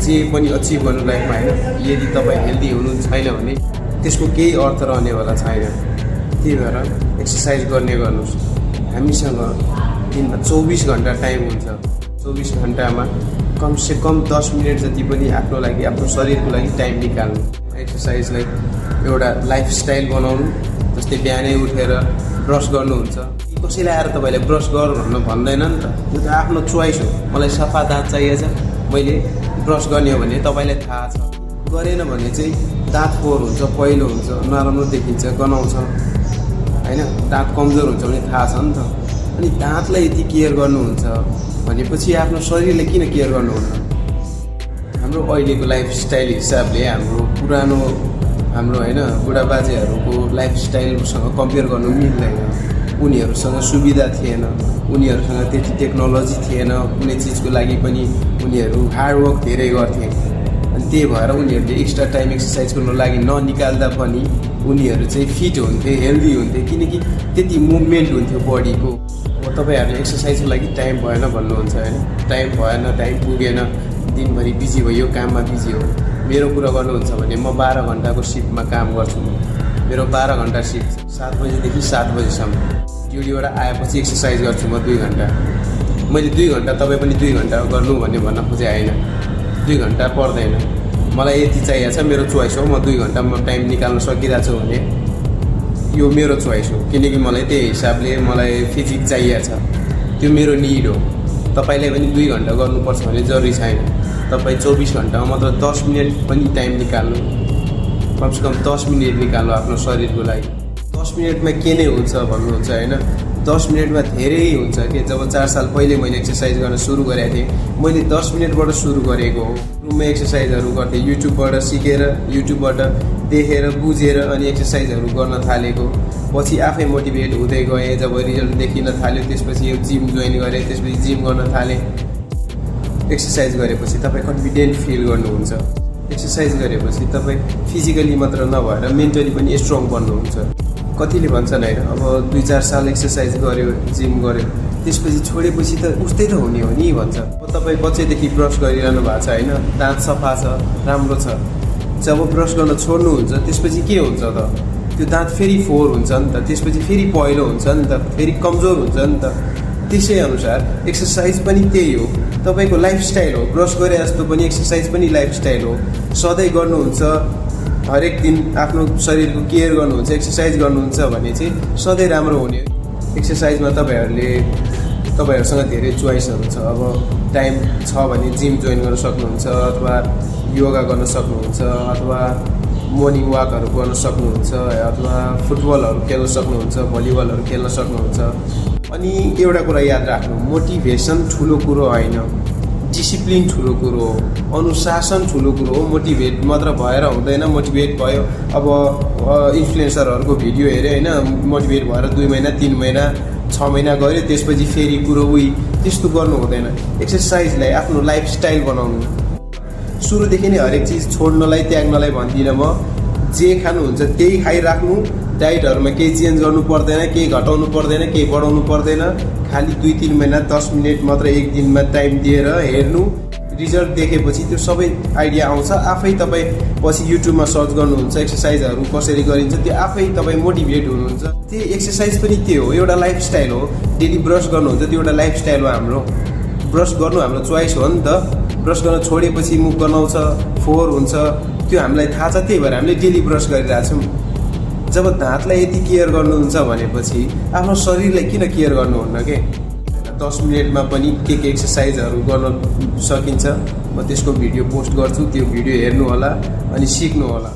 जे पनि अचिभ गर्नु लाइफमा होइन, यदि तपाईँ हेल्दी हुनु छैन भने त्यसको केही अर्थ रहनेवाला छैन। त्यही भएर एक्सर्साइज गर्नुहोस्। हामीसँग दिनमा 24 घन्टा टाइम हुन्छ। 24 घन्टामा कमसेकम 10 मिनट जति पनि आफ्नो लागि, आफ्नो शरीरको लागि टाइम निकाल्नु। एक्सर्साइजलाई एउटा लाइफस्टाइल बनाउनु। जस्तै बिहानै उठेर ब्रस गर्नुहुन्छ, कसैले आएर तपाईँले ब्रस गर भन्दैन नि त, त्यो त आफ्नो चोइस हो। मलाई सफा दाँत चाहिएछ, मैले ब्रस गर्ने हो भने तपाईँलाई थाहा छ। गरेन भने चाहिँ दाँत फोहोर हुन्छ, पहिलो हुन्छ, नराम्रो देखिन्छ, गनाउँछ होइन, दाँत कमजोर हुन्छ भने थाहा छ नि त। अनि दाँतलाई यति केयर गर्नुहुन्छ भनेपछि आफ्नो शरीरलाई किन केयर गर्नुहुन्न? हाम्रो अहिलेको लाइफस्टाइल हिसाबले हाम्रो होइन बुढाबाजेहरूको लाइफस्टाइलसँग कम्पेयर गर्नु मिल्दैन। उनीहरूसँग सुविधा थिएन, उनीहरूसँग त्यति टेक्नोलोजी थिएन, कुनै चिजको लागि पनि उनीहरू हार्डवर्क धेरै गर्थे। अनि त्यही भएर उनीहरूले एक्स्ट्रा टाइम एक्सर्साइजको लागि ननिकाल्दा पनि उनीहरू चाहिँ फिट हुन्थे, हेल्दी हुन्थे, किनकि त्यति मुभमेन्ट हुन्थ्यो बडीको। अब तपाईँहरूले एक्सर्साइजको लागि टाइम भएन भन्नुहुन्छ होइन, टाइम भएन, टाइम पुगेन, दिनभरि बिजी भयो, काममा बिजी हो। मेरो कुरा गर्नुहुन्छ भने म 12 घन्टाको सिफ्टमा काम गर्छु। मेरो 12 घन्टा सिफ्ट 7 बजीदेखि 7 बजीसम्म। ड्युटीबाट आएपछि एक्सर्साइज गर्छु म 2 घन्टा। मैले 2 घन्टा, तपाईँ पनि 2 घन्टा गर्नु भन्न खोजेँ होइन। 2 घन्टा पर्दैन, मलाई यति चाहिएको छ, मेरो चोइस हो। म 2 घन्टा टाइम निकाल्न सकिरहेको छु भने यो मेरो चोइस हो, किनकि मलाई त्यही हिसाबले मलाई फिजिक चाहिएको छ, त्यो मेरो निड हो। तपाईँले पनि 2 घन्टा गर्नुपर्छ भने जरुरी छैन। तपाईँ 24 घन्टामा मात्र 10 मिनट पनि टाइम निकाल्नु, कमसेकम 10 मिनट निकाल्नु आफ्नो शरीरको लागि। 10 मिनटमा के नै हुन्छ भन्नुहुन्छ होइन, 10 मिनटमा धेरै हुन्छ कि। जब 4 साल पहिले मैले एक्सर्साइज गर्न सुरु गरेको थिएँ, मैले 10 मिनटबाट सुरु गरेको हो। रुममा एक्सर्साइजहरू गर्थेँ, युट्युबबाट सिकेर, युट्युबबाट देखेर बुझेर अनि एक्सर्साइजहरू गर्न थालेको। पछि आफै मोटिभेट हुँदै गएँ। जब रिजल्ट देखिन थाल्यो त्यसपछि यो जिम जोइन गरेँ, त्यसपछि जिम गर्न थालेँ। एक्सर्साइज गरेपछि तपाईँ कन्फिडेन्ट फिल गर्नुहुन्छ। एक्सर्साइज गरेपछि तपाईँ फिजिकली मात्र नभएर मेन्टली पनि स्ट्रङ बन्नुहुन्छ। कतिले भन्छन् होइन, अब 2-4 साल एक्सर्साइज गर्यो, जिम गर्यो, त्यसपछि छोडेपछि त उस्तै त हुने हो नि भन्छ। अब तपाईँ बच्चैदेखि ब्रस गरिरहनु भएको छ होइन, दाँत सफा छ, राम्रो छ। जब ब्रस गर्न छोड्नुहुन्छ त्यसपछि के हुन्छ त? त्यो दाँत फेरि फोहोर हुन्छ नि त, त्यसपछि फेरि पहिलो हुन्छ नि त, फेरि कमजोर हुन्छ नि त। त्यसै अनुसार एक्सर्साइज पनि त्यही हो, तपाईँको लाइफस्टाइल हो। ब्रस गरे जस्तो पनि एक्सर्साइज पनि लाइफस्टाइल हो। सधैँ गर्नुहुन्छ, हरेक दिन आफ्नो शरीरको केयर गर्नुहुन्छ, एक्सर्साइज गर्नुहुन्छ भने चाहिँ सधैँ राम्रो हुने। एक्सर्साइजमा तपाईँहरूसँग धेरै चोइसहरू छ। अब टाइम छ भने जिम जोइन गर्न सक्नुहुन्छ, अथवा योगा गर्न सक्नुहुन्छ, अथवा मर्निङ वाकहरू गर्न सक्नुहुन्छ, अथवा फुटबलहरू खेल्न सक्नुहुन्छ, भलिबलहरू खेल्न सक्नुहुन्छ। अनि एउटा कुरा याद राख्नु, मोटिभेसन ठुलो कुरो होइन, डिसिप्लिन ठुलो कुरो हो, अनुशासन ठुलो कुरो हो। मोटिभेट मात्र भएर हुँदैन। मोटिभेट भयो, अब इन्फ्लुएन्सरहरूको भिडियो हेऱ्यो होइन, मोटिभेट भएर 2 महिना 3 महिना 6 महिना गऱ्यो, त्यसपछि फेरि कुरो त्यस्तो गर्नु हुँदैन। एक्सर्साइजलाई आफ्नो लाइफस्टाइल बनाउनु। सुरुदेखि नै हरेक चिज छोड्नलाई, त्याग्नलाई भन्दिनँ म। जे खानुहुन्छ त्यही खाइराख्नु। डाइटहरूमा केही चेन्ज गर्नु पर्दैन, केही घटाउनु पर्दैन, केही बढाउनु पर्दैन। खालि 2-3 महिना 10 मिनट मात्र एक दिनमा टाइम दिएर हेर्नु। रिजल्ट देखेपछि त्यो सबै आइडिया आउँछ। आफै तपाईँ पछि युट्युबमा सर्च गर्नुहुन्छ, एक्सर्साइजहरू कसरी गरिन्छ, त्यो आफै तपाईँ मोटिभेट हुनुहुन्छ। त्यो एक्सर्साइज पनि त्यो हो, एउटा लाइफस्टाइल हो। डेली ब्रस गर्नुहुन्छ, त्यो एउटा लाइफस्टाइल हो हाम्रो। ब्रस गर्नु हाम्रो चोइस हो नि त। ब्रस गर्न छोडेपछि मुख गनाउँछ, फोहोर हुन्छ, त्यो हामीलाई थाहा छ। त्यही भएर हामीले डेली ब्रस गरिरहेछौँ। जब दाँतलाई यति केयर गर्नुहुन्छ भनेपछि आफ्नो शरीरलाई किन केयर गर्नुहुन्न के? 10 मिनटमा पनि के एक्सर्साइजहरू गर्न सकिन्छ, म त्यसको भिडियो पोस्ट गर्छु। त्यो भिडियो हेर्नु होला अनि सिक्नु होला।